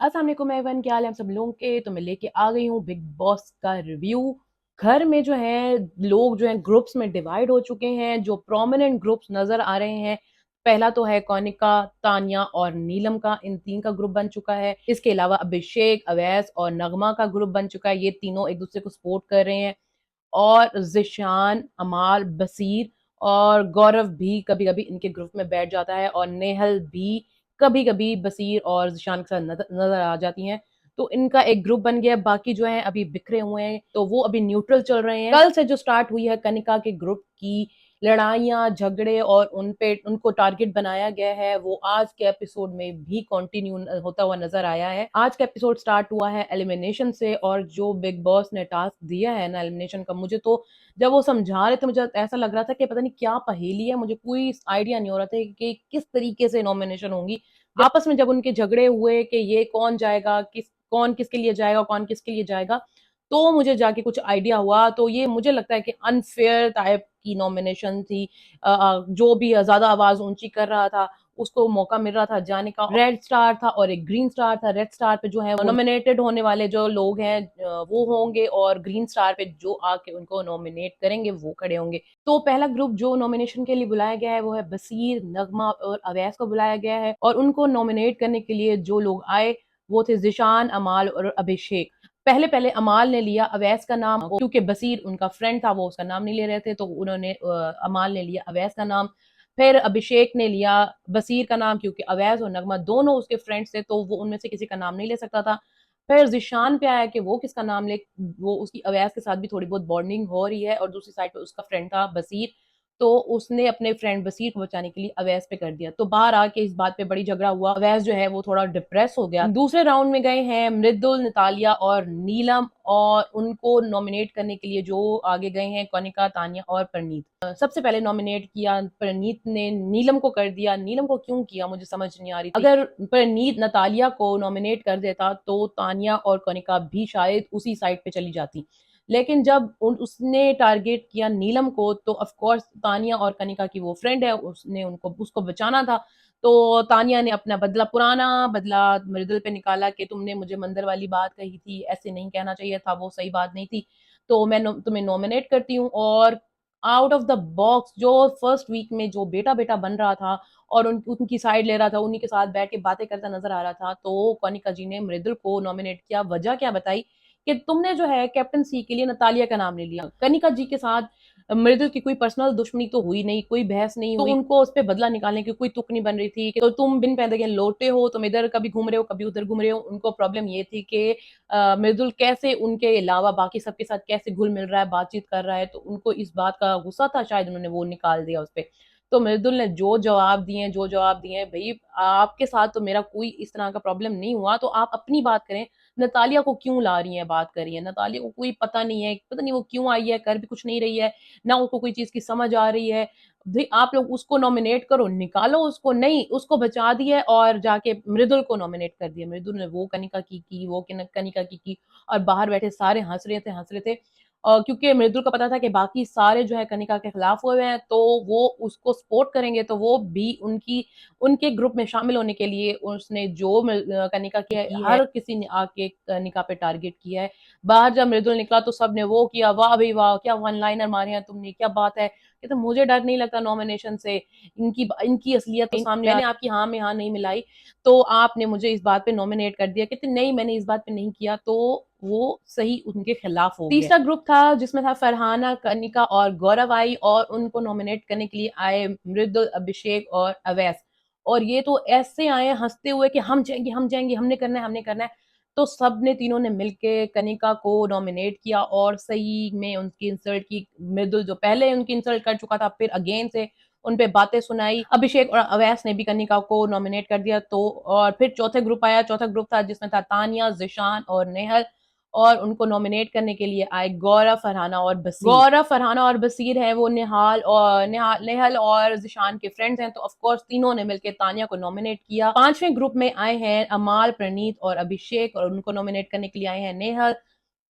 अस्सलाम वालेकुम एवरीवन, क्या हाल है आप सब लोगों के। तो मैं लेके आ गई हूँ बिग बॉस का रिव्यू। घर में जो है लोग जो है ग्रुप्स में डिवाइड हो चुके हैं। जो प्रोमिनेंट ग्रुप्स नजर आ रहे हैं, पहला तो है कौनिका, तानिया और नीलम का, इन तीन का ग्रुप बन चुका है। इसके अलावा अभिषेक, अवैस और नगमा का ग्रुप बन चुका है। ये तीनों एक दूसरे को सपोर्ट कर रहे हैं। और जिशान, अमाल, बसीर और गौरव भी कभी कभी इनके ग्रुप में बैठ जाता है, और नेहल भी कभी कभी बसीर और जिशान के साथ नजर आ जाती हैं। तो इनका एक ग्रुप बन गया है। बाकी जो है अभी बिखरे हुए हैं, तो वो अभी न्यूट्रल चल रहे हैं। कल से जो स्टार्ट हुई है कनिका के ग्रुप की लड़ाइयां झगड़े और उन पे उनको टारगेट बनाया गया है, वो आज के एपिसोड में भी कंटिन्यू होता हुआ नजर आया है। आज का एपिसोड स्टार्ट हुआ है एलिमिनेशन से, और जो बिग बॉस ने टास्क दिया है ना एलिमिनेशन का, मुझे तो जब वो समझा रहे थे मुझे ऐसा लग रहा था कि पता नहीं क्या पहेली है। मुझे कोई आइडिया नहीं हो रहा था कि किस तरीके से नॉमिनेशन होंगी। आपस में जब उनके झगड़े हुए कि ये कौन जाएगा, कौन किसके लिए जाएगा, कौन किसके लिए जाएगा, तो मुझे जाके कुछ आइडिया हुआ। तो ये मुझे लगता है कि अनफेयर टाइप की नॉमिनेशन थी। जो भी ज्यादा आवाज ऊंची कर रहा था उसको मौका मिल रहा था जाने का। रेड स्टार था और एक ग्रीन स्टार था। रेड स्टार पे जो है नॉमिनेटेड होने वाले जो लोग हैं वो होंगे, और ग्रीन स्टार पे जो आके उनको नॉमिनेट करेंगे वो खड़े होंगे। तो पहला ग्रुप जो नॉमिनेशन के लिए बुलाया गया है वो है बसीर, नगमा और अवैस को बुलाया गया है। और उनको नॉमिनेट करने के लिए जो लोग आए वो थे जिशान, अमाल और अभिषेक। पहले पहले अमाल ने लिया अवैस का नाम, क्योंकि बसीर उनका फ्रेंड था, वो उसका नाम नहीं ले रहे थे, तो उन्होंने अमाल ने लिया अवैस का नाम। फिर अभिषेक ने लिया बसीर का नाम, क्योंकि अवैस और नगमा दोनों उसके फ्रेंड्स थे, तो वो उनमें से किसी का नाम नहीं ले सकता था। फिर जिशान पे आया कि वो किसका नाम ले। वो उसकी अवैस के साथ भी थोड़ी बहुत बॉन्डिंग हो रही है, और दूसरी साइड पे उसका फ्रेंड था बसीर, तो उसने अपने फ्रेंड बसीर को बचाने के लिए अवैस पे कर दिया। तो बाहर आके इस बात पे बड़ी झगड़ा हुआ। अवैस जो है वो थोड़ा डिप्रेस हो गया। दूसरे राउंड में गए हैं मृदुल, नितालिया और नीलम, और उनको नॉमिनेट करने के लिए जो आगे गए हैं कनिका, तानिया और परनीत। सबसे पहले नॉमिनेट किया परनीत ने, नीलम को कर दिया। नीलम को क्यों किया मुझे समझ नहीं आ रही थी। अगर परनीत नतालिया को नॉमिनेट कर देता तो तानिया और कनिका भी शायद उसी साइड पे चली जाती। लेकिन जब उसने टारगेट किया नीलम को, तो ऑफ कोर्स तानिया और कनिका की वो फ्रेंड है, उसने उसको बचाना था। तो तानिया ने अपना बदला, पुराना बदला मृदुल पे निकाला कि तुमने मुझे मंदिर वाली बात कही थी, ऐसे नहीं कहना चाहिए था, वो सही बात नहीं थी, तो मैं तुम्हें नॉमिनेट करती हूँ। और आउट ऑफ द बॉक्स जो फर्स्ट वीक में जो बेटा बेटा बन रहा था और उनकी साइड ले रहा था, उन्हीं के साथ बैठ के बातें करता नजर आ रहा था, तो कनिका जी ने मृदुल को नॉमिनेट किया। वजह क्या बताई कि तुमने जो है कैप्टनसी के लिए नतालिया का नाम ले लिया। कनिका जी के साथ मृदुल की कोई पर्सनल दुश्मनी तो हुई नहीं, कोई बहस नहीं हुई, तो उनको उस पर बदला निकालने की कोई तुक नहीं बन रही थी कि तो तुम बिन पैदे के लौटे हो, तुम इधर कभी घूम रहे हो कभी उधर घूम रहे हो। उनको प्रॉब्लम ये थी कि मृदुल कैसे उनके अलावा बाकी सबके साथ कैसे घुल मिल रहा है, बातचीत कर रहा है, तो उनको इस बात का गुस्सा था, शायद उन्होंने वो निकाल दिया उस पर। तो मृदुल ने जो जवाब दिए, भाई आपके साथ तो मेरा कोई इस तरह का प्रॉब्लम नहीं हुआ, तो आप अपनी बात करें, नतालिया को क्यों ला रही है, बात कर रही है। नतालिया को कोई पता नहीं है, पता नहीं वो क्यों आई है, कर भी कुछ नहीं रही है, ना उसको कोई चीज की समझ आ रही है। भाई आप लोग उसको नॉमिनेट करो, निकालो उसको, नहीं उसको बचा दिया और जाके मृदुल को नॉमिनेट कर दिया। मृदुल ने वो कनिका की वो कनिका की, और बाहर बैठे सारे हंस रहे थे। क्योंकि मृदुल को पता था कि बाकी सारे जो है कनिका के खिलाफ हुए हैं, तो वो उसको सपोर्ट करेंगे, तो वो भी उनके ग्रुप में शामिल होने के लिए उसने जो कनिका की है, हर किसी ने आके कनिका पे टारगेट किया है। बाहर जब मृदुल निकला तो सबने वो किया, वाह भाई वाह, क्या वन लाइनर मारे हैं तुमने, क्या बात है। कहते मुझे डर नहीं लगता नॉमिनेशन से, इनकी इनकी असलियत तो सामने, मैंने आपकी हाँ में हाँ नहीं मिलाई, तो आपने मुझे इस बात पे नॉमिनेट कर दिया। कहते नहीं मैंने इस बात पे नहीं किया, तो वो सही उनके खिलाफ हो गया। तीसरा ग्रुप था जिसमें था फरहाना, कनिका और गौरव आई, और उनको नॉमिनेट करने के लिए आए मृदुल, अभिषेक और अवैस। और ये तो ऐसे आए हंसते हुए कि हम जाएंगे हम जाएंगे, हमने करना है हमने करना है। तो सब ने तीनों ने मिलके कनिका को नॉमिनेट किया, और सही में उनकी इंसल्ट की। मृदुल जो पहले उनकी इंसल्ट कर चुका था, फिर अगेन से उन पे बातें सुनाई। अभिषेक और अवैस ने भी कनिका को नॉमिनेट कर दिया। तो और फिर चौथे ग्रुप आया, चौथा ग्रुप था जिसमें था तानिया, जिशान और नेहल, और उनको नॉमिनेट करने के लिए आए गौरव, फरहाना और बसीर। गौरव, फरहाना और बसीर है वो नेहल और जिशान के फ्रेंड्स हैं, तो ऑफ कोर्स तीनों ने मिलकर तानिया को नॉमिनेट किया। पांचवें ग्रुप में आए हैं अमाल, प्रणीत और अभिषेक, और उनको नॉमिनेट करने के लिए आए हैं नेहल,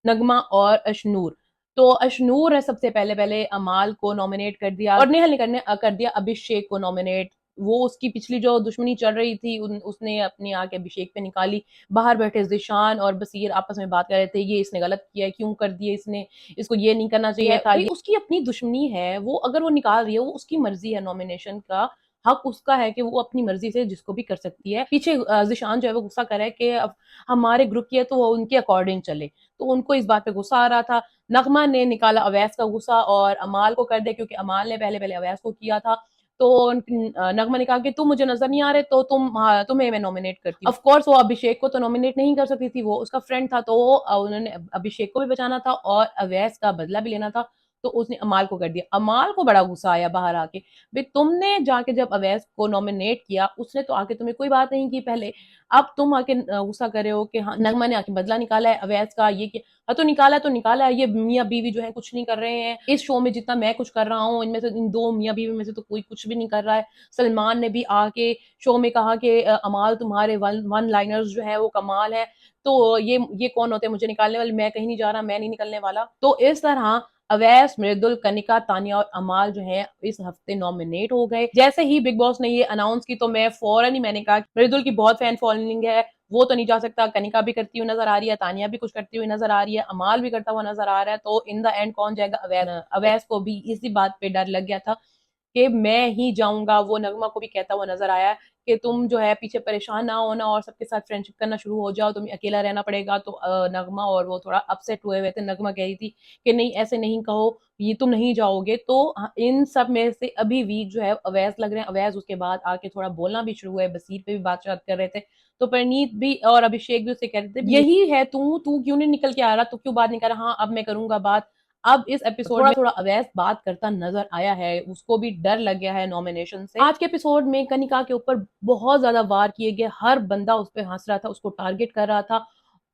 नगमा और अशनूर। तो अशनूर ने सबसे पहले पहले अमाल को नॉमिनेट कर दिया, और नेहल ने कर दिया अभिषेक को नॉमिनेट। वो उसकी पिछली जो दुश्मनी चल रही थी उसने अपनी आके अभिषेक पे निकाली। बाहर बैठे ज़ीशान और बसीर आपस में बात कर रहे थे, ये इसने गलत किया है, क्यों कर दिया इसने, इसको ये नहीं करना चाहिए था। भाई उसकी अपनी दुश्मनी है, वो अगर वो निकाल रही है वो उसकी मर्ज़ी है, नॉमिनेशन का हक उसका है कि वो अपनी मर्ज़ी से जिसको भी कर सकती है। पीछे ज़ीशान जो है वो गुस्सा कर रहा है कि अब हमारे ग्रुप की है तो वो उनके अकॉर्डिंग चले। तो उनको इस बात पे गुस्सा आ रहा था। नगमा ने निकाला अवैस का गुस्सा और अमाल को कर दिया, क्योंकि अमाल ने पहले-पहले अवैस को किया था। तो नगमा ने कहा कि तुम मुझे नज़र नहीं आ रहे तो तुम्हें मैं नॉमिनेट करती हूँ। ऑफ कोर्स वो अभिषेक को तो नॉमिनेट नहीं कर सकती थी, वो उसका फ्रेंड था, तो उन्होंने अभिषेक को भी बचाना था और अवैस का बदला भी लेना था, तो उसने अमाल को कर दिया। अमाल को बड़ा गुस्सा आया बाहर आके, भई तुमने जाके जब अवैस को नॉमिनेट किया, उसने तो आके तुम्हें कोई बात नहीं की पहले, अब तुम आके गुस्सा कर रहे हो कि हाँ, नगमा ने आके बदला निकाला है अवैस का, ये किया। हाँ, तो निकाला है, ये मियाँ-बीवी जो है कुछ नहीं कर रहे हैं। इस शो में जितना मैं कुछ कर रहा हूँ, इनमें से इन 2 मियाँ-बीवी में से तो कोई कुछ भी नहीं कर रहा है। सलमान ने भी आके शो में कहा कि अमाल तुम्हारे वन लाइनर्स जो हैं वो कमाल है। तो ये कौन होते हैं मुझे निकालने वाले? मैं कहीं नहीं जा रहा, मैं नहीं निकलने वाला। तो इस तरह अवैस, मृदुल, कनिका, तानिया और अमाल जो हैं इस हफ्ते नॉमिनेट हो गए। जैसे ही बिग बॉस ने ये अनाउंस की तो मैं फौरन ही मैंने कहा मृदुल की बहुत फैन फॉलोइंग है, वो तो नहीं जा सकता, कनिका भी करती हुई नजर आ रही है, तानिया भी कुछ करती हुई नजर आ रही है, अमाल भी करता हुआ नजर आ रहा है, तो इन द एंड कौन जाएगा? अवैस को भी इसी बात पे डर लग गया था कि मैं ही जाऊंगा। वो नगमा को भी कहता हुआ नजर आया कि तुम जो है पीछे परेशान ना होना और सबके साथ फ्रेंडशिप करना शुरू हो जाओ, तुम्हें अकेला रहना पड़ेगा। तो नगमा और वो थोड़ा अपसेट हुए थे। नगमा कह रही थी कि नहीं ऐसे नहीं कहो, ये तुम नहीं जाओगे। तो इन सब में से अभी वीक जो है अवैस लग रहे हैं। अवैस उसके बाद आके थोड़ा बोलना भी शुरू हुआ, बसीर पे भी बातचीत कर रहे थे, तो परनीत भी और अभिषेक भी उससे कह रहे थे यही है तू तू क्यों नहीं निकल के आ रहा, तू क्यों बात नहीं कर रहा? हाँ अब मैं करूंगा बात। अब इस एपिसोड में थोड़ा अवैस बात करता नजर आया है, उसको भी डर लग गया है नॉमिनेशन से। आज के एपिसोड में कनिका के ऊपर बहुत ज्यादा वार किए गए, हर बंदा उस पर हंस रहा था, उसको टारगेट कर रहा था,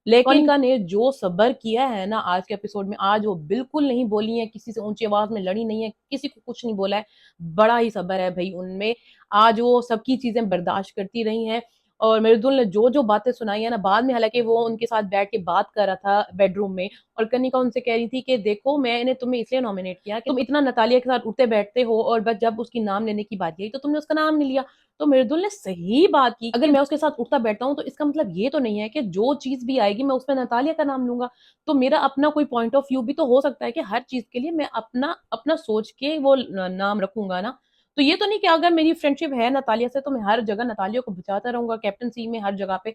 लेकिन कनिका ने जो सब्र किया है ना आज के एपिसोड में, आज वो बिल्कुल नहीं बोली है, किसी से ऊंची आवाज में लड़ी नहीं है, किसी को कुछ नहीं बोला है, बड़ा ही सब्र है भाई उनमें। आज वो सबकी चीजें बर्दाश्त करती रही हैं। और मृदुल ने जो जो बातें सुनाई है ना बाद में, हालांकि वो उनके साथ बैठ के बात कर रहा था बेडरूम में, और कनिका उनसे कह रही थी कि देखो मैंने तुम्हें इसलिए नॉमिनेट किया कि तुम इतना नतालिया के साथ उठते बैठते हो, और बस जब उसकी नाम लेने की बात आई तो तुमने उसका नाम नहीं लिया। तो मृदुल ने सही बात की, अगर मैं उसके साथ उठता बैठता हूँ तो इसका मतलब ये तो नहीं है कि जो चीज भी आएगी मैं उसमें नतालिया का नाम लूंगा। तो मेरा अपना कोई पॉइंट ऑफ व्यू भी तो हो सकता है कि हर चीज के लिए मैं अपना अपना सोच के वो नाम रखूंगा ना। तो ये तो नहीं कि अगर मेरी फ्रेंडशिप है नतालिया से तो मैं हर जगह नतालिया को बचाता रहूंगा, कैप्टनसी में हर जगह पे।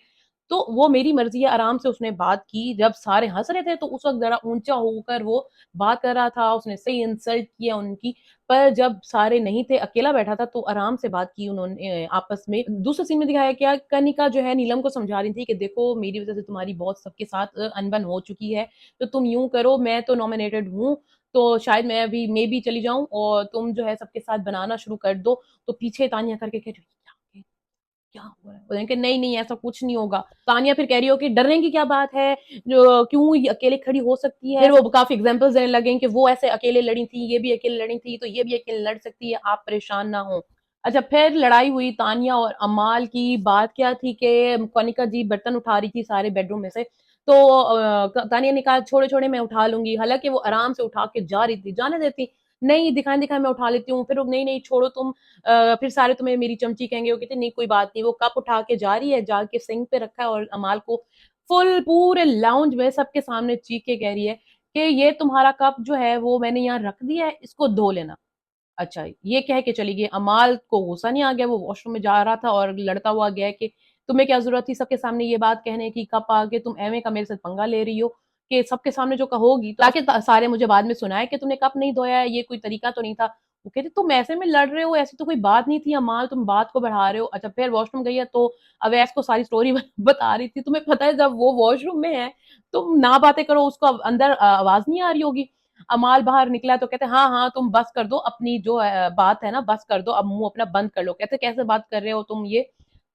तो वो मेरी मर्जी है। आराम से उसने बात की, जब सारे हंस रहे थे तो उस वक्त जरा ऊंचा होकर वो बात कर रहा था, उसने सही इंसल्ट किया उनकी। पर जब सारे नहीं थे, अकेला बैठा था, तो आराम से बात की उन्होंने आपस में। दूसरे सीन में दिखाया क्या, कनिका जो है नीलम को समझा रही थी कि देखो मेरी वजह से तुम्हारी बहुत सबके साथ अनबन हो चुकी है, तो तुम यूं करो, मैं तो नॉमिनेटेड हूँ, तो शायद मैं अभी मे भी चली जाऊं और तुम जो है सबके साथ बनाना शुरू कर दो। तो पीछे तानिया करके कह रही क्या क्या हो रहा है, बोले कि नहीं नहीं ऐसा कुछ नहीं होगा। तानिया फिर कह रही हो कि डरने की क्या बात है, जो क्यों ये अकेले खड़ी हो सकती है। फिर वो काफी एग्जांपल्स देने लगे कि वो ऐसे अकेले लड़ी थी, ये भी अकेले लड़ी थी, तो ये भी अकेले लड़ सकती है, आप परेशान ना हो। अच्छा, फिर लड़ाई हुई तानिया और अमाल की। बात क्या थी कि कनिका जी बर्तन उठा रही थी सारे बेडरूम में से, तो तानिया ने कहा छोड़े छोड़े मैं उठा लूंगी, हालांकि वो आराम से उठा के जा रही थी, जाने देती, नहीं दिखाए दिखाए मैं उठा लेती हूँ। फिर नहीं नहीं छोड़ो तुम, फिर सारे तुम्हें मेरी चमची कहेंगे। वो कहते नहीं कोई बात नहीं। वो कप उठा के जा रही है, जाके सिंक पे रखा है, और अमाल को फुल पूरे लाउंज में सबके सामने चीख के कह रही है कि ये तुम्हारा कप जो है वो मैंने यहाँ रख दिया है, इसको धो लेना। अच्छा, ये कह के चली गई। अमाल को गुस्सा नहीं आ गया, वो वॉशरूम में जा रहा था और लड़ता हुआ गया कि तुम्हें क्या जरूरत थी सबके सामने ये बात कहने की, कब आके तुम एवे का मेरे साथ पंगा ले रही हो कि सबके सामने जो कहोगी तो ताकि सारे मुझे बाद में सुनाए कि तुमने कप नहीं धोया है, ये कोई तरीका तो नहीं था। वो कहते तुम ऐसे में लड़ रहे हो, ऐसी तो कोई बात नहीं थी अमाल, तुम बात को बढ़ा रहे हो। अच्छा, फिर वॉशरूम गई है तो अवैस को सारी स्टोरी बता रही थी। तुम्हें पता है जब वो वॉशरूम में है, तुम ना बातें करो, उसको अंदर आवाज नहीं आ रही होगी। अमाल बाहर निकला तो कहते हाँ हाँ तुम बस कर दो अपनी जो बात है ना, बस कर दो, अब मुंह अपना बंद कर लो। कहते कैसे बात कर रहे हो तुम ये।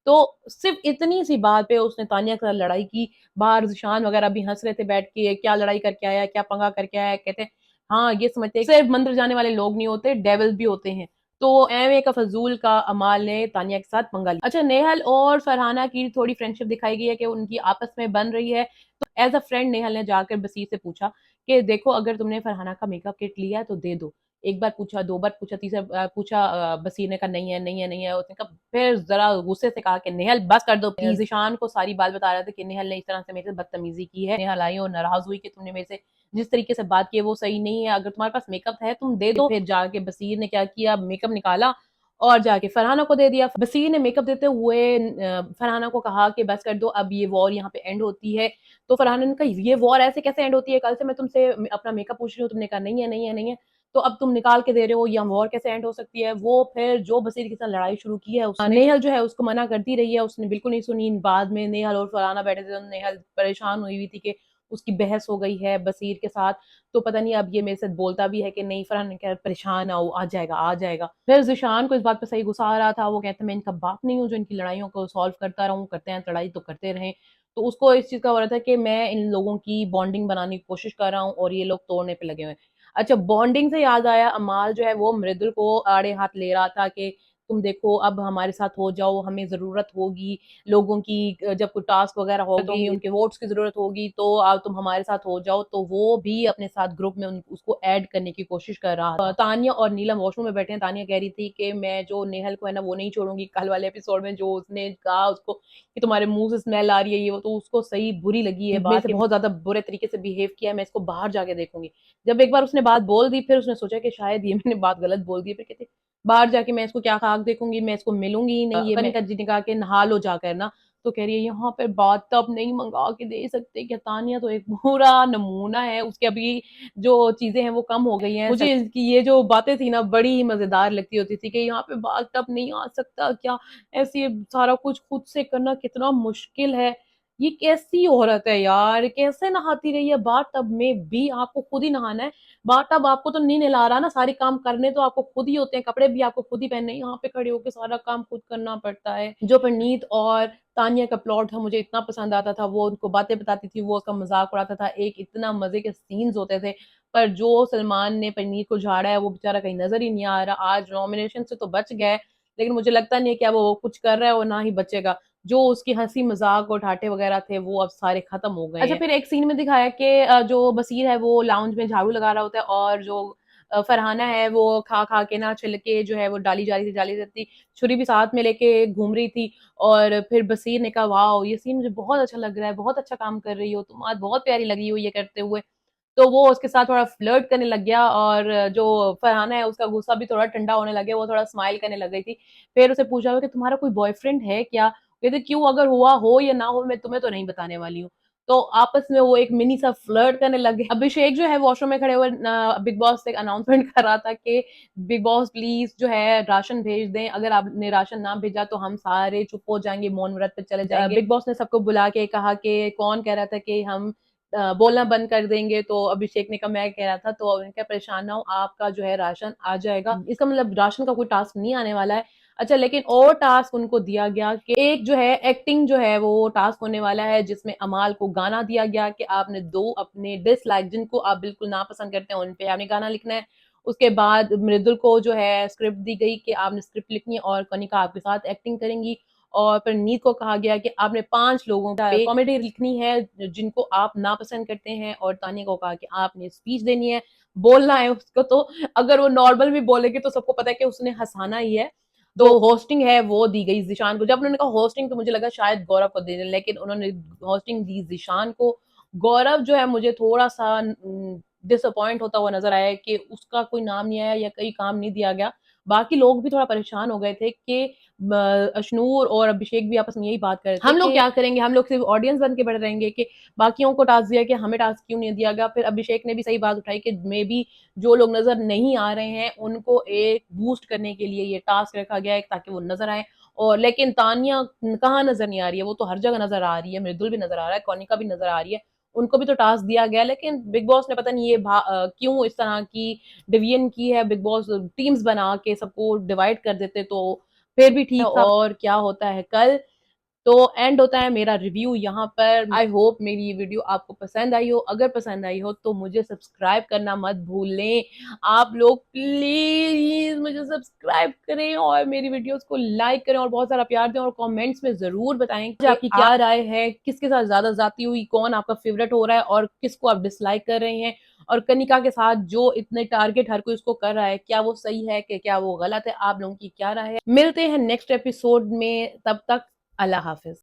तो सिर्फ इतनी सी बात पे उसने तानिया के साथ लड़ाई की। बाहर जिशान वगैरह भी हंस रहे थे बैठ के, क्या लड़ाई करके आया, क्या पंगा करके आया। कहते हाँ ये समझते हैं सिर्फ मंदिर जाने वाले लोग नहीं होते, डेविल भी होते हैं। तो एवे का फजूल का अमाल ने तानिया के साथ पंगा लिया। अच्छा, नेहल और फरहाना की थोड़ी फ्रेंडशिप दिखाई गई है कि उनकी आपस में बन रही है। तो एज अ फ्रेंड नेहल ने जाकर बसीर से पूछा कि देखो अगर तुमने फरहाना का मेकअप किट लिया है तो दे दो, एक बार पूछा, 2 बार पूछा, तीसरा पूछा, बसीर ने कहा नहीं है, नहीं है, नहीं है। उसने कहा, फिर ज़रा गुस्से से कहा कि नेहल बस कर दो प्लीज़। ज़ीशान को सारी बात बता रहा था कि नेहल ने इस तरह से मेरे से बदतमीज़ी की है। नेहल आई और नाराज़ हुई कि तुमने मेरे से जिस तरीके से बात की है वो सही नहीं है, अगर तुम्हारे पास मेकअप है तुम दे दो। फिर जाके बसीर ने क्या किया, मेकअप निकाला और जाके फरहाना को दे दिया। बसीर ने मेकअप देते हुए फरहाना को कहा कि बस कर दो, अब ये वॉर यहाँ पे एंड होती है। तो फरहाना ने कहा, ये वॉर ऐसे कैसे एंड होती है? कल से मैं तुमसे अपना मेकअप पूछ रही हूँ, तुमने कहा नहीं है, नहीं है, नहीं है। तो अब तुम निकाल के दे रहे हो, या वॉर कैसे एंड हो सकती है? वो फिर जो बसीर के साथ लड़ाई शुरू की है उसने, नेहल जो है उसको मना करती रही है, उसने बिल्कुल नहीं सुनी। बाद में नेहल और फरहाना बैठे थे, नेहल परेशान हुई हुई थी कि उसकी बहस हो गई है बसीर के साथ, तो पता नहीं अब ये मेरे साथ बोलता भी है कि नहीं। फरहान ने कहा, परेशान आओ, आ जाएगा, आ जाएगा। फिर ज़ीशान को इस बात पे सही गुस्सा आ रहा था, वो कहता मैं इनका बाप नहीं हूँ जो इनकी लड़ाइयों को सॉल्व करता रहूँ, करते हैं लड़ाई तो करते रहें। तो उसको इस चीज़ का हो रहा था कि मैं इन लोगों की बॉन्डिंग बनाने की कोशिश कर रहा हूँ और ये लोग तोड़ने पे लगे हुए हैं। अच्छा, बॉन्डिंग से याद आया, अमाल जो है वो मृदुल को आड़े हाथ ले रहा था कि तुम देखो अब हमारे साथ हो जाओ, हमें ज़रूरत होगी लोगों की, जब कोई टास्क वगैरह होगी, उनके वोट्स की ज़रूरत होगी तो तुम हमारे साथ हो जाओ। तो वो भी अपने साथ ग्रुप में उसको ऐड करने की कोशिश कर रहा था। तानिया और नीलम वॉशरूम में बैठे हैं। तानिया कह रही थी कि मैं जो नेहल को है ना वो नहीं छोड़ूंगी। कल वाले एपिसोड में जो उसने कहा उसको कि तुम्हारे मुंह से स्मेल आ रही है, ये वो, तो उसको सही बुरी लगी है बात, बहुत ज्यादा बुरे तरीके से बिहेव किया है, मैं इसको बाहर जाके देखूंगी। जब एक बार उसने बात बोल दी, फिर उसने सोचा कि शायद ये मैंने बात गलत बोल दी, फिर कहते बाहर जाके मैं इसको क्या खाक देखूंगी, मैं इसको मिलूंगी ही नहीं। ये कनिका जी ने कहा कि नहा लो जाकर ना। तो कह रही है यहाँ पे बात टब नहीं मंगा के दे सकते क्या? तानिया तो एक पूरा नमूना है, उसके अभी जो चीजें हैं वो कम हो गई हैं। मुझे इसकी ये जो बातें थी ना बड़ी ही मजेदार लगती होती थी कि यहाँ पे बात टब नहीं आ सकता क्या? ऐसे सारा कुछ खुद से करना कितना मुश्किल है। ये कैसी औरत है यार, कैसे नहाती रही है बाथ टब में भी? आपको खुद ही नहाना है, बाथ टब आपको तो नहीं नहला रहा ना, सारे काम करने तो आपको खुद ही होते हैं, कपड़े भी आपको खुद ही पहनने, यहाँ पे खड़े होकर सारा काम खुद करना पड़ता है। जो परनीत और तानिया का प्लॉट था मुझे इतना पसंद आता था, वो उनको बातें बताती थी, वो उसका मजाक उड़ाता था, एक इतना मजे के सीन्स होते थे। पर जो सलमान ने परनीत को झाड़ा है वो बेचारा कहीं नजर ही नहीं आ रहा। आज नॉमिनेशन से तो बच गए, लेकिन मुझे लगता नहीं है कि अब वो कुछ कर रहा है और ना ही बचेगा। जो उसकी हंसी मजाक और ठाटे वगैरह थे वो अब सारे खत्म हो गए। अच्छा, फिर एक सीन में दिखाया कि जो बसीर है वो लाउंज में झाड़ू लगा रहा होता है और जो फरहाना है वो खा खा के ना छिलके जो है वो डाली जा रही थी, डाली जाती, छुरी भी साथ में लेके घूम रही थी। और फिर बसीर ने कहा वाह ये सीन मुझे बहुत अच्छा लग रहा है, बहुत अच्छा काम कर रही हो तुम, आज बहुत प्यारी लगी हो ये करते हुए। तो वो उसके साथ थोड़ा फ्लर्ट करने लग गया और जो फरहाना है उसका गुस्सा भी थोड़ा ठंडा होने लग गया, वो थोड़ा स्माइल करने लग गई थी। फिर उसे पूछा कि तुम्हारा कोई बॉयफ्रेंड है क्या? कहते क्यों, अगर हुआ हो या ना हो मैं तुम्हें तो नहीं बताने वाली हूँ। तो आपस में वो एक मिनी सा फ्लर्ट करने लगे। अभिषेक जो है वॉशरूम में खड़े हुए बिग बॉस से एक अनाउंसमेंट कर रहा था कि बिग बॉस प्लीज जो है राशन भेज दें, अगर आपने राशन ना भेजा तो हम सारे चुप हो जाएंगे, मौन व्रत पे चले जाएंगे। बिग बॉस ने सबको बुला के कहा कि कौन कह रहा था कि हम बोलना बंद कर देंगे, तो अभिषेक ने कहा मैं कह रहा था, तो उनका परेशान ना हो, आपका जो है राशन आ जाएगा। इसका मतलब राशन का कोई टास्क नहीं आने वाला है। अच्छा, लेकिन और टास्क उनको दिया गया कि एक जो है एक्टिंग जो है वो टास्क होने वाला है, जिसमें अमाल को गाना दिया गया कि आपने 2 अपने डिसलाइक जिनको आप बिल्कुल नापसंद करते हैं उन पे आपने गाना लिखना है। उसके बाद मृदुल को जो है स्क्रिप्ट दी गई कि आपने स्क्रिप्ट लिखनी है और कनिका आपके साथ एक्टिंग करेंगी। और फिर नीत को कहा गया कि आपने 5 लोगों पे कॉमेडी लिखनी है जिनको आप नापसंद करते हैं, और तानिया को कहा कि आपने स्पीच देनी है, बोलना है उसको। तो अगर वो नॉर्मल भी बोलेगी तो सबको पता है कि उसने हंसाना ही है। तो होस्टिंग है वो दी गई ज़ीशान को। जब उन्होंने कहा होस्टिंग तो मुझे लगा शायद गौरव को दे दें, लेकिन उन्होंने होस्टिंग दी ज़ीशान को। गौरव जो है मुझे थोड़ा-सा डिसअपॉइंट होता हुआ नज़र आया कि उसका कोई नाम नहीं आया या कोई काम नहीं दिया गया। बाकी लोग भी थोड़ा परेशान हो गए थे कि अशनूर और अभिषेक भी आपस में यही बात कर रहे थे, हम लोग क्या करेंगे, हम लोग सिर्फ ऑडियंस बन के बैठे रहेंगे कि बाकियों को टास्क दिया कि हमें टास्क क्यों नहीं दिया गया। फिर अभिषेक ने भी सही बात उठाई कि मे बी जो लोग नजर नहीं आ रहे हैं उनको एक बूस्ट करने के लिए ये टास्क रखा गया है ताकि वो नजर आए। और लेकिन तानिया कहाँ नजर नहीं आ रही है, वो तो हर जगह नजर आ रही है, मृदुल भी नजर आ रहा है, कौनिका भी नजर आ रही है, उनको भी तो टास्क दिया गया। लेकिन बिग बॉस ने पता नहीं ये क्यों इस तरह की डिवीजन की है। बिग बॉस टीम्स बना के सबको डिवाइड कर देते तो फिर भी ठीक था। और क्या होता है कल, तो एंड होता है मेरा रिव्यू यहाँ पर। आई होप मेरी ये वीडियो आपको पसंद आई हो, अगर पसंद आई हो तो मुझे सब्सक्राइब करना मत भूलें। आप लोग प्लीज मुझे सब्सक्राइब करें और मेरी वीडियोस को लाइक करें और बहुत सारा प्यार दें, और कमेंट्स में जरूर बताएं कि आपकी क्या राय है, किसके साथ ज्यादा जाती हुई, कौन आपका फेवरेट हो रहा है और किसको आप डिसलाइक कर रहे हैं। और कनिका के साथ जो इतने टारगेट हर कोई उसको कर रहा है, क्या वो सही है कि क्या वो गलत है? आप लोगों की क्या राय है? मिलते हैं नेक्स्ट एपिसोड में, तब तक अल्लाह हाफ़िज़।